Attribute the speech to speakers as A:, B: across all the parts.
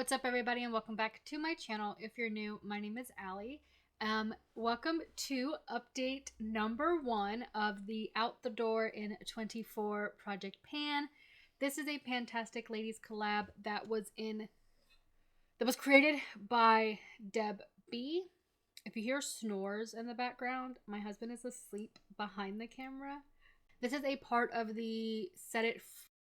A: What's up, everybody, and welcome back to my channel. If you're new, my name is Allie. Welcome to update number 1 of the Out the Door in 24 Project Pan. This is a PANtastic Ladies collab that was created by Deb B. If you hear snores in the background, my husband is asleep behind the camera. This is a part of the Set It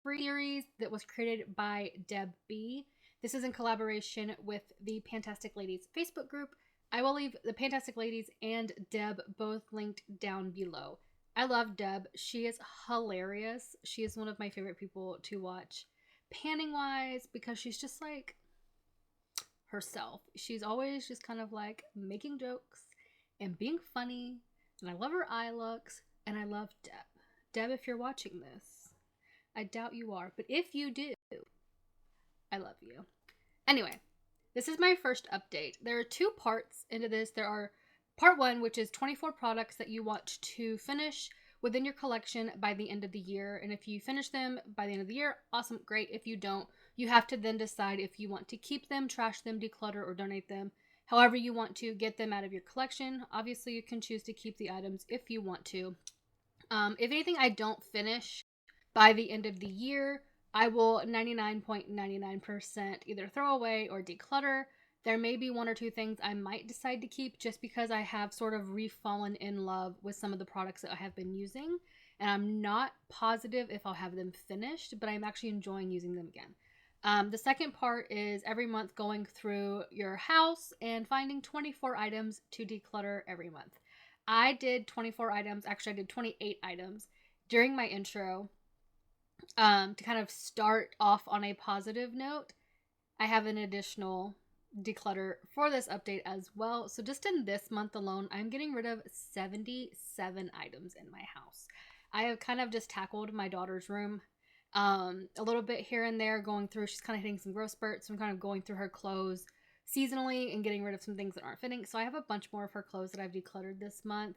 A: Free series that was created by Deb B. This is in collaboration with the PANtastic Ladies Facebook group. I will leave the PANtastic Ladies and Deb both linked down below. I love Deb. She is hilarious. She is one of my favorite people to watch panning wise because she's just like herself. She's always just kind of like making jokes and being funny. And I love her eye looks. And I love Deb. Deb, if you're watching this, I doubt you are. But if you do, I love you. Anyway, this is my first update. There are 2 parts into this. There are part 1, which is 24 products that you want to finish within your collection by the end of the year. And if you finish them by the end of the year, awesome, great. If you don't, you have to then decide if you want to keep them, trash them, declutter, or donate them. However you want to get them out of your collection. Obviously, you can choose to keep the items if you want to. If anything I don't finish by the end of the year, I will 99.99% either throw away or declutter. There may be 1 or 2 things I might decide to keep just because I have sort of refallen in love with some of the products that I have been using. And I'm not positive if I'll have them finished, but I'm actually enjoying using them again. The second part is every month going through your house and finding 24 items to declutter every month. I did 24 items. Actually, I did 28 items during my intro. To kind of start off on a positive note, I have an additional declutter for this update as well. So just in this month alone, I'm getting rid of 77 items in my house. I have kind of just tackled my daughter's room a little bit here and there, going through. She's kind of hitting some growth spurts, so I'm kind of going through her clothes seasonally and getting rid of some things that aren't fitting. So I have a bunch more of her clothes that I've decluttered this month,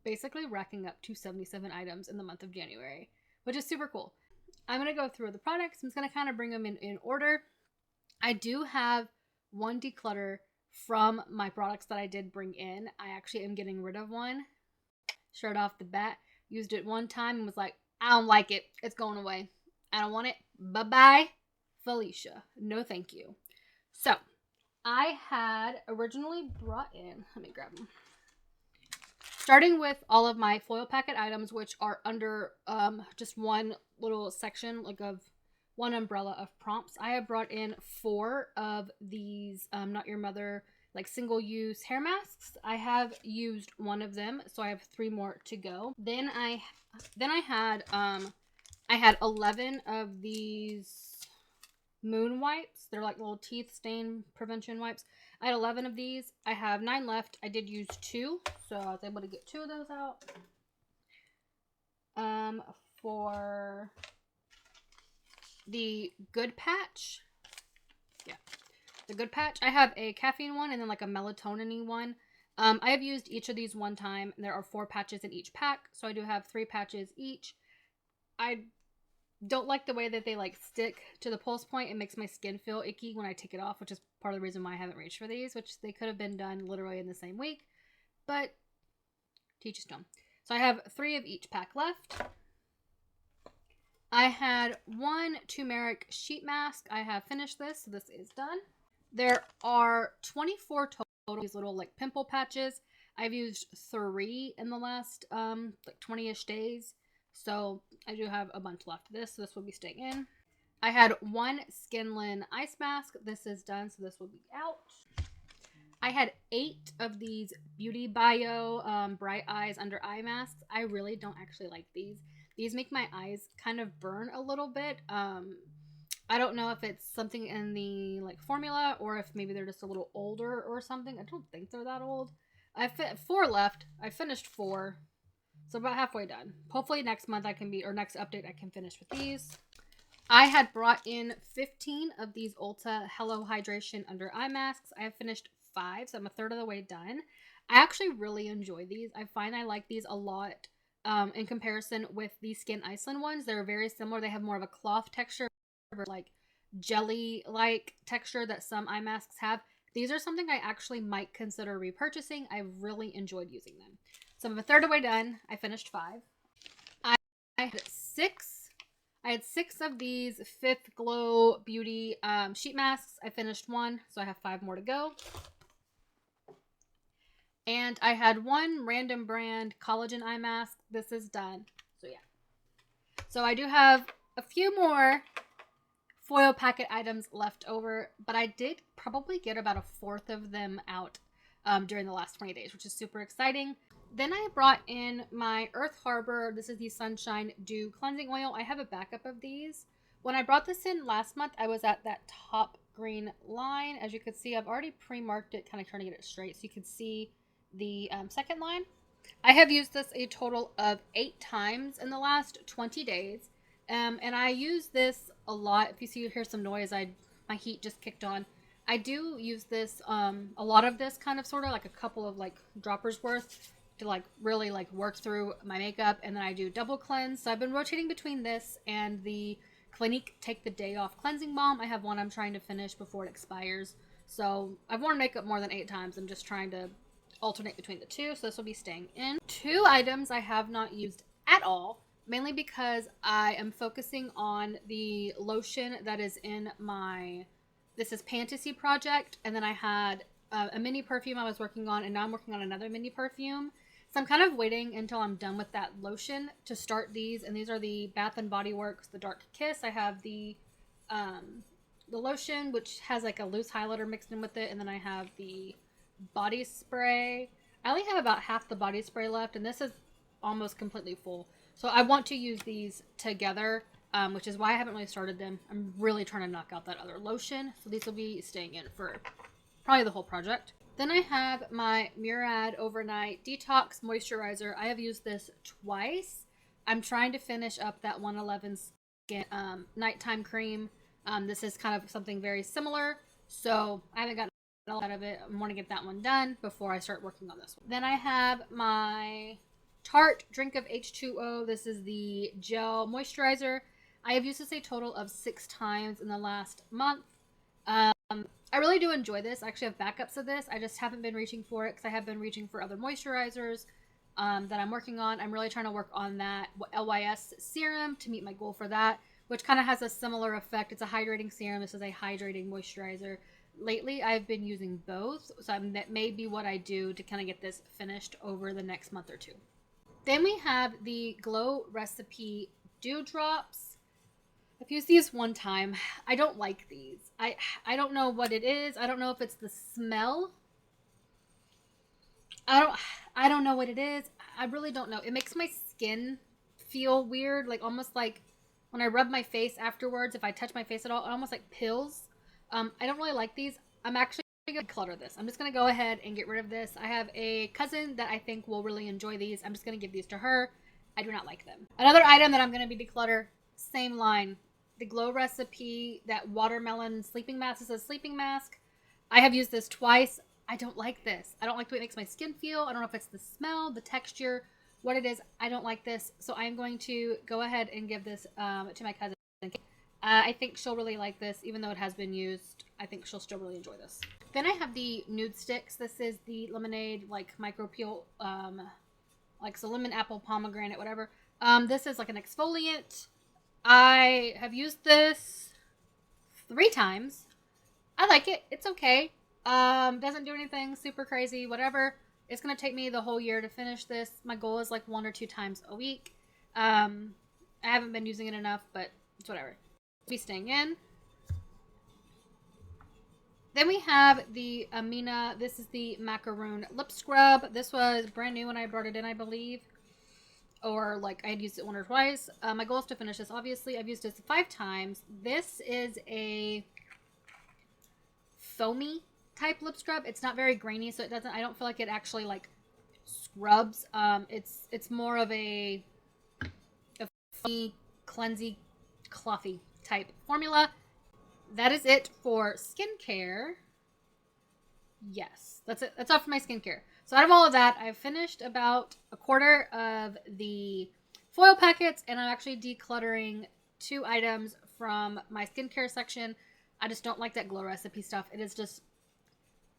A: basically racking up to 77 items in the month of January, which is super cool. I'm going to go through the products. I'm just going to kind of bring them in order. I do have 1 declutter from my products that I did bring in. I actually am getting rid of one. Straight off the bat. Used it 1 time and was like, I don't like it. It's going away. I don't want it. Bye-bye, Felicia. No thank you. So, I had originally brought in, let me grab them. Starting with all of my foil packet items, which are under just 1 little section, like of 1 umbrella of prompts. I have brought in 4 of these Not Your Mother like single-use hair masks. I have used 1 of them, so I have 3 more to go. Then I had 11 of these moon wipes. They're like little teeth stain prevention wipes. I had 11 of these. I have 9 left. I did use 2, so I was able to get 2 of those out. For the Good Patch, the Good Patch, I have a caffeine one and then like a melatonin-y one. I have used each of these 1 time. There are 4 patches in each pack, so I do have 3 patches each. I don't like the way that they like stick to the pulse point. It makes my skin feel icky when I take it off, which is part of the reason why I haven't reached for these, which they could have been done literally in the same week, but teach his own. So I have 3 of each pack left. I had 1 turmeric sheet mask. I have finished this, so this is done. There are 24 total these little like pimple patches. I've used 3 in the last like 20-ish days. So I do have a bunch left of this, so this will be staying in. I had 1 Skinlin ice mask. This is done, so this will be out. I had 8 of these Beauty Bio Bright Eyes Under Eye masks. I really don't actually like these. These make my eyes kind of burn a little bit. I don't know if it's something in the like formula or if maybe they're just a little older or something. I don't think they're that old. I fit 4 left. I finished 4. So about halfway done. Hopefully next month I can or next update I can finish with these. I had brought in 15 of these Ulta Hello Hydration Under Eye masks. I have finished 5, so I'm a third of the way done. I actually really enjoy these. I find I like these a lot in comparison with the Skin Iceland ones. They're very similar. They have more of a cloth texture, like jelly-like texture that some eye masks have. These are something I actually might consider repurchasing. I really enjoyed using them. So I'm a third of the way done. I finished 5. I had 6. I had 6 of these Fifth Glow Beauty sheet masks. I finished 1, so I have 5 more to go. And I had 1 random brand collagen eye mask. This is done. So yeah. So I do have a few more foil packet items left over, but I did probably get about a fourth of them out during the last 20 days, which is super exciting. Then I brought in my Earth Harbor. This is the Sunshine Dew Cleansing Oil. I have a backup of these. When I brought this in last month, I was at that top green line. As you can see, I've already pre-marked it, kind of trying to get it straight so you can see the second line. I have used this a total of 8 times in the last 20 days. And I use this a lot. If you see, you hear some noise, my heat just kicked on. I do use this, a lot of this kind of sort of like a couple of like droppers worth to like really like work through my makeup. And then I do double cleanse. So I've been rotating between this and the Clinique Take the Day Off Cleansing Balm. I have one I'm trying to finish before it expires. So I've worn makeup more than 8 times. I'm just trying to alternate between the two. So this will be staying in. 2 items I have not used at all. Mainly because I am focusing on the lotion that is in my, this is PANtastic Project, and then I had a mini perfume I was working on, and now I'm working on another mini perfume. So I'm kind of waiting until I'm done with that lotion to start these, and these are the Bath & Body Works, the Dark Kiss. I have the lotion, which has like a loose highlighter mixed in with it, and then I have the body spray. I only have about half the body spray left, and this is almost completely full. So I want to use these together, which is why I haven't really started them. I'm really trying to knock out that other lotion. So these will be staying in for probably the whole project. Then I have my Murad Overnight Detox Moisturizer. I have used this twice. I'm trying to finish up that 111 Skin Nighttime Cream. This is kind of something very similar. So I haven't gotten a lot out of it. I want to get that one done before I start working on this one. Then I have my Tarte Drink of H2O. This is the gel moisturizer. I have used this a total of 6 times in the last month. I really do enjoy this. I actually have backups of this. I just haven't been reaching for it because I have been reaching for other moisturizers that I'm working on. I'm really trying to work on that LYS serum to meet my goal for that, which kind of has a similar effect. It's a hydrating serum. This is a hydrating moisturizer. Lately, I've been using both, so that may be what I do to kind of get this finished over the next month or 2. Then we have the Glow Recipe Dew Drops. I've used these one time. I don't like these. I don't know what it is. I don't know if it's the smell. I don't know what it is. I really don't know. It makes my skin feel weird, like almost like when I rub my face afterwards, if I touch my face at all, it almost like pills. I don't really like these. I'm actually going to declutter this. I'm just going to go ahead and get rid of this. I have a cousin that I think will really enjoy these. I'm just going to give these to her. I do not like them. Another item that I'm going to be declutter, same line. The Glow Recipe, that watermelon sleeping mask. This is a sleeping mask. I have used this twice. I don't like this. I don't like the way it makes my skin feel. I don't know if it's the smell, the texture, what it is. I don't like this. So I'm going to go ahead and give this to my cousin. I think she'll really like this, even though it has been used. I think she'll still really enjoy this. Then I have the nude sticks. This is the lemonade, like micro peel, like so lemon, apple, pomegranate, whatever. This is like an exfoliant. I have used this 3 times. I like it. It's okay. Doesn't do anything super crazy, whatever. It's gonna take me the whole year to finish this. My goal is like 1 or 2 times a week. I haven't been using it enough, but it's whatever. Be staying in. Then we have the Amina. This is the macaroon lip scrub. This was brand new when I brought it in, I believe, or like I had used it 1 or twice. My goal is to finish this. Obviously, I've used this 5 times. This is a foamy type lip scrub. It's not very grainy, so it doesn't. I don't feel like it actually like scrubs. It's more of a foamy, cleansy, clothy type formula. That is it for skincare. Yes, that's it. That's all for my skincare. So out of all of that, I've finished about a quarter of the foil packets, and I'm actually decluttering 2 items from my skincare section. I just don't like that Glow Recipe stuff. It is just,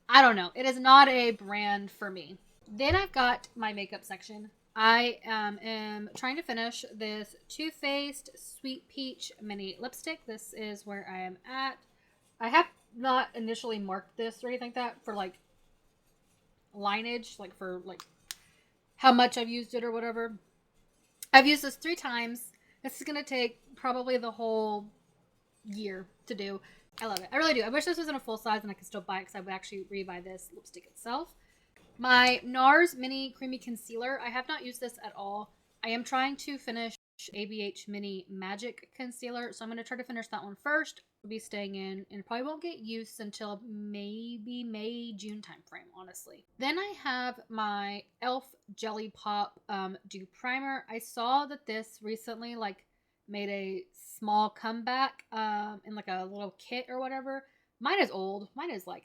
A: I don't know. It is not a brand for me. Then I've got my makeup section. I am trying to finish this Too Faced Sweet Peach Mini Lipstick. This is where I am at. I have not initially marked this or anything like that for like lineage, like for like how much I've used it or whatever. I've used this 3 times. This is going to take probably the whole year to do. I love it. I really do. I wish this was in a full size and I could still buy it because I would actually rebuy this lipstick itself. My NARS Mini Creamy Concealer. I have not used this at all. I am trying to finish ABH Mini Magic Concealer, so I'm going to try to finish that one first. I'll be staying in and probably won't get used until maybe May, June timeframe, honestly. Then I have my e.l.f. Jelly Pop Dew Primer. I saw that this recently like made a small comeback in like a little kit or whatever. Mine is old. Mine is like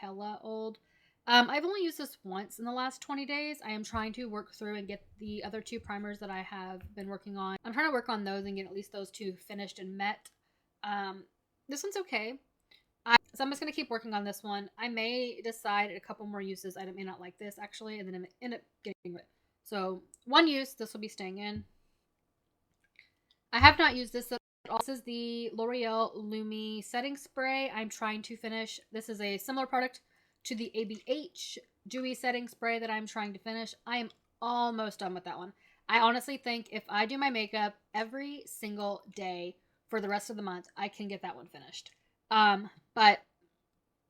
A: hella old. I've only used this once in the last 20 days. I am trying to work through and get the other 2 primers that I have been working on. I'm trying to work on those and get at least those 2 finished and met. This one's okay. So I'm just going to keep working on this one. I may decide a couple more uses. I may not like this actually, and then I end up getting rid of it. So 1 use, this will be staying in. I have not used this at all. This is the L'Oreal Lumi Setting Spray. I'm trying to finish. This is a similar product to the ABH Dewy Setting Spray that I'm trying to finish. I am almost done with that one. I honestly think if I do my makeup every single day for the rest of the month, I can get that one finished. But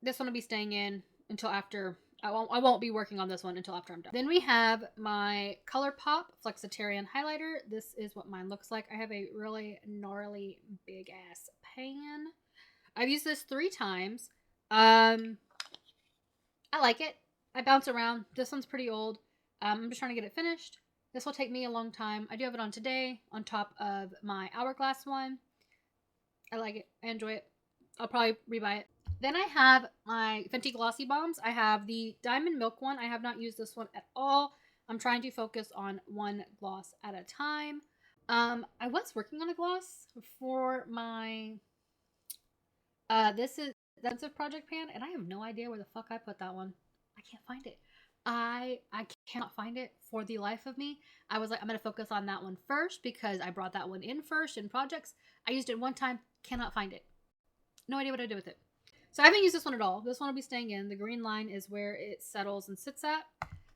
A: this one will be staying in until after. I won't be working on this one until after I'm done. Then we have my ColourPop Flexitarian Highlighter. This is what mine looks like. I have a really gnarly big ass pan. I've used this 3 times. I like it. I bounce around. This one's pretty old. I'm just trying to get it finished. This will take me a long time. I do have it on today on top of my Hourglass one. I like it. I enjoy it. I'll probably rebuy it. Then I have my Fenty Glossy Bombs. I have the Diamond Milk one. I have not used this one at all. I'm trying to focus on 1 gloss at a time. I was working on a gloss for my this is that's a project pan, and I have no idea where the fuck I put that one. I can't find it. I cannot find it for the life of me. I was like, I'm gonna focus on that one first because I brought that one in first in projects. I used it 1 time, cannot find it. No idea what I did with it. So I haven't used this one at all. This one will be staying in. The green line is where it settles and sits at.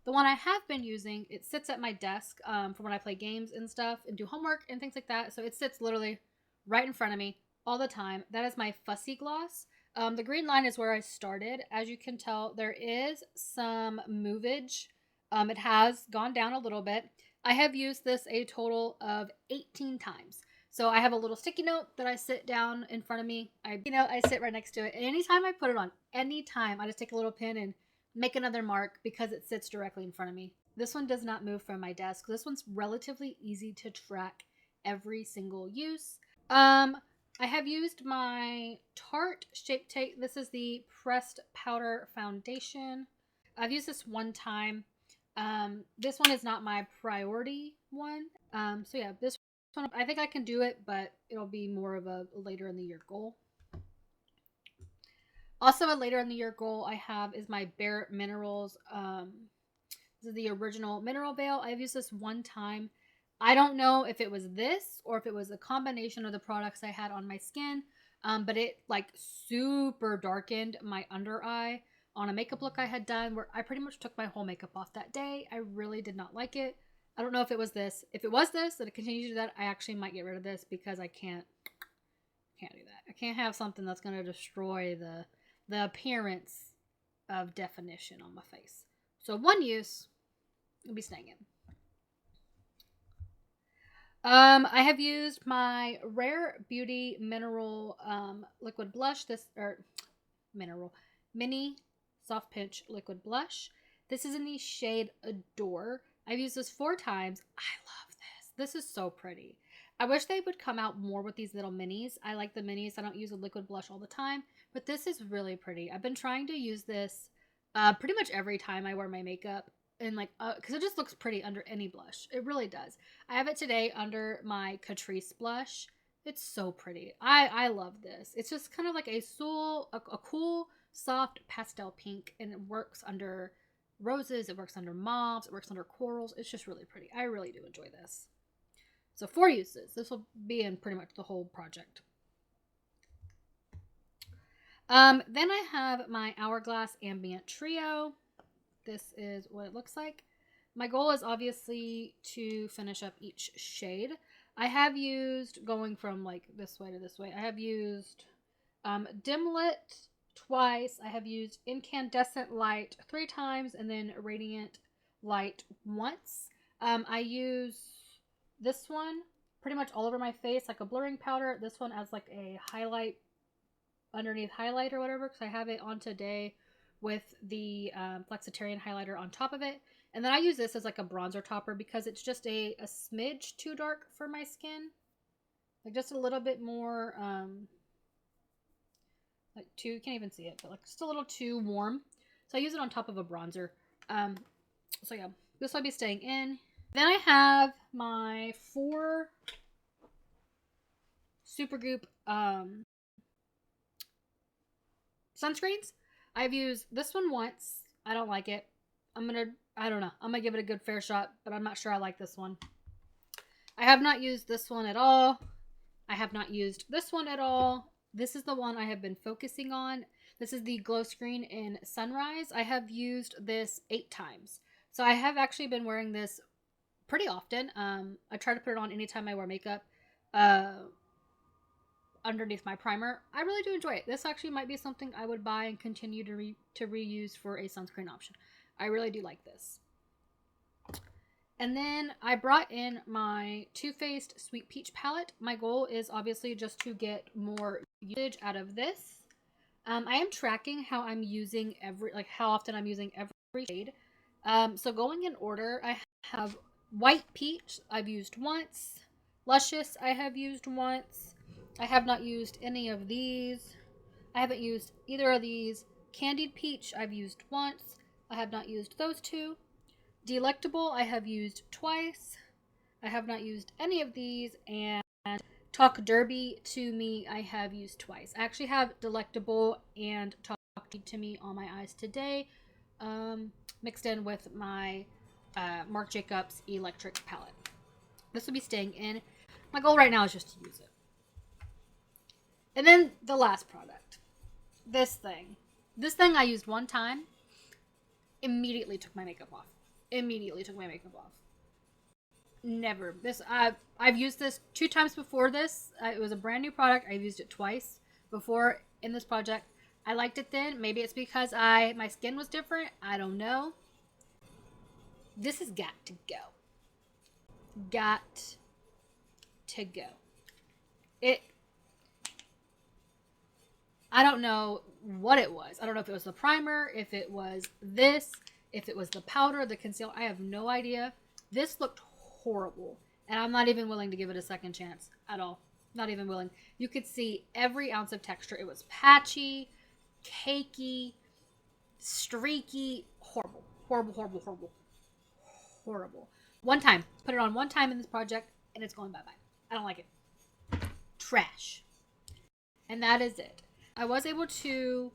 A: The one I have been using, it sits at my desk for when I play games and stuff and do homework and things like that. So it sits literally right in front of me all the time. That is my Fussy Gloss. The green line is where I started. As you can tell, there is some movage. It has gone down a little bit. I have used this a total of 18 times. So I have a little sticky note that I sit down in front of me. I sit right next to it. And anytime I put it on, anytime I just take a little pin and make another mark because it sits directly in front of me. This one does not move from my desk. This one's relatively easy to track every single use. I have used my Tarte Shape Tape. This is the Pressed Powder Foundation. I've used this 1 time. This one is not my priority one. So yeah, this one, I think I can do it, but it'll be more of a later in the year goal. Also, a later in the year goal I have is my Bare Minerals. This is the original Mineral Veil. I've used this 1 time. I don't know if it was this or if it was a combination of the products I had on my skin, but it like super darkened my under eye on a makeup look I had done where I pretty much took my whole makeup off that day. I really did not like it. I don't know if it was this. If it was this and it continues to do that, I actually might get rid of this because I can't do that. I can't have something that's going to destroy the appearance of definition on my face. So 1 use will be staying in. I have used my Rare Beauty Mineral Liquid Blush. Mini Soft Pinch Liquid Blush. This is in the shade Adore. I've used this 4 times. I love this. This is so pretty. I wish they would come out more with these little minis. I like the minis. I don't use a liquid blush all the time, but this is really pretty. I've been trying to use this pretty much every time I wear my makeup. And like, because it just looks pretty under any blush. It really does. I have it today under my Catrice blush. It's so pretty. I love this. It's just kind of like a cool, soft pastel pink, and it works under roses, it works under mauves, it works under corals. It's just really pretty. I really do enjoy this. So 4 uses. This will be in pretty much the whole project. Then I have my Hourglass Ambient Trio. This is what it looks like. My goal is obviously to finish up each shade. I have used, going from like this way to this way, I have used Dimlit twice. I have used Incandescent Light 3 times, and then Radiant Light once. I use this one pretty much all over my face, like a blurring powder. This one as like a highlight, underneath highlight or whatever, because I have it on today with the Flexitarian highlighter on top of it. And then I use this as like a bronzer topper because it's just a smidge too dark for my skin. Like just a little bit more, like too, you can't even see it, but like just a little too warm. So I use it on top of a bronzer. So yeah, this will be staying in. Then I have my 4 Supergoop sunscreens. I've used this one once. I don't like it. I don't know. I'm gonna give it a good fair shot, but I'm not sure I like this one. I have not used this one at all. I have not used this one at all. This is the one I have been focusing on. This is the Glow Screen in Sunrise. I have used this 8 times. So I have actually been wearing this pretty often. I try to put it on anytime I wear makeup underneath my primer. I really do enjoy it. This actually might be something I would buy and continue to reuse for a sunscreen option. I really do like this. And then I brought in my Too Faced Sweet Peach palette. My goal is obviously just to get more usage out of this. I am tracking how I'm using how often I'm using every shade. So going in order, I have White Peach, I've used once. Luscious, I have used once. I have not used any of these. I haven't used either of these. Candied Peach, I've used once. I have not used those 2. Delectable, I have used twice. I have not used any of these. And Talk Derby to me, I have used twice. I actually have Delectable and Talk to me on my eyes today, mixed in with my Marc Jacobs Electric palette. This will be staying in. My goal right now is just to use it. And then the last product. This thing. This thing I used one time. Immediately took my makeup off. Never. I've used this 2 times before this. It was a brand new product. I've used it twice before in this project. I liked it then. Maybe it's because my skin was different. I don't know. This has got to go. Got to go. I don't know what it was. I don't know if it was the primer, if it was this, if it was the powder, the concealer. I have no idea. This looked horrible. And I'm not even willing to give it a second chance at all. Not even willing. You could see every ounce of texture. It was patchy, cakey, streaky. Horrible. Horrible. One time. Put it on one time in this project, and it's going bye-bye. I don't like it. Trash. And that is it. I was able to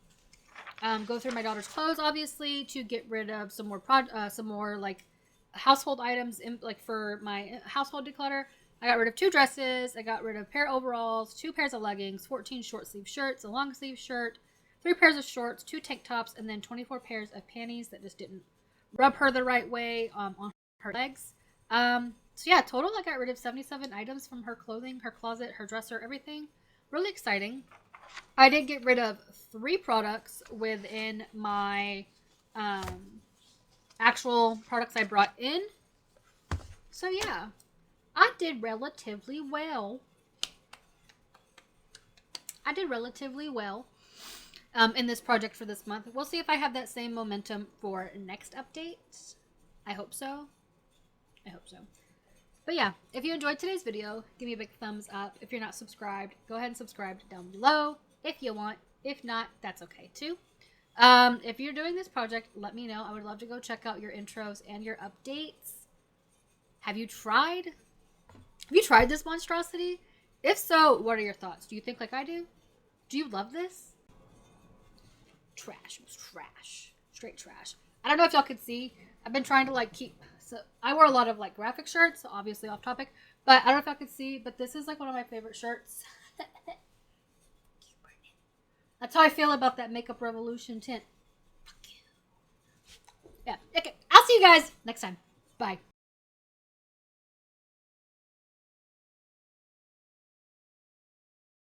A: go through my daughter's clothes, obviously, to get rid of some more like household items for my household declutter. I got rid of 2 dresses. I got rid of a pair of overalls, 2 pairs of leggings, 14 short sleeve shirts, a long sleeve shirt, 3 pairs of shorts, 2 tank tops, and then 24 pairs of panties that just didn't rub her the right way on her legs. So yeah, total I got rid of 77 items from her clothing, her closet, her dresser, everything. Really exciting. I did get rid of 3 products within my actual products I brought in. So yeah, I did relatively well. In this project for this month. We'll see if I have that same momentum for next update. I hope so. But yeah, if you enjoyed today's video, give me a big thumbs up. If you're not subscribed, go ahead and subscribe down below if you want. If not, that's okay too. If you're doing this project, let me know. I would love to go check out your intros and your updates. Have you tried this monstrosity? If so, what are your thoughts? Do you think like I do? Do you love this? Trash. It was trash. Straight trash. I don't know if y'all could see. I've been trying to like keep. So I wear a lot of like graphic shirts, so obviously off topic. But I don't know if y'all could see. But this is like one of my favorite shirts. That's how I feel about that Makeup Revolution tint. Fuck you. Yeah. Okay. I'll see you guys next time. Bye.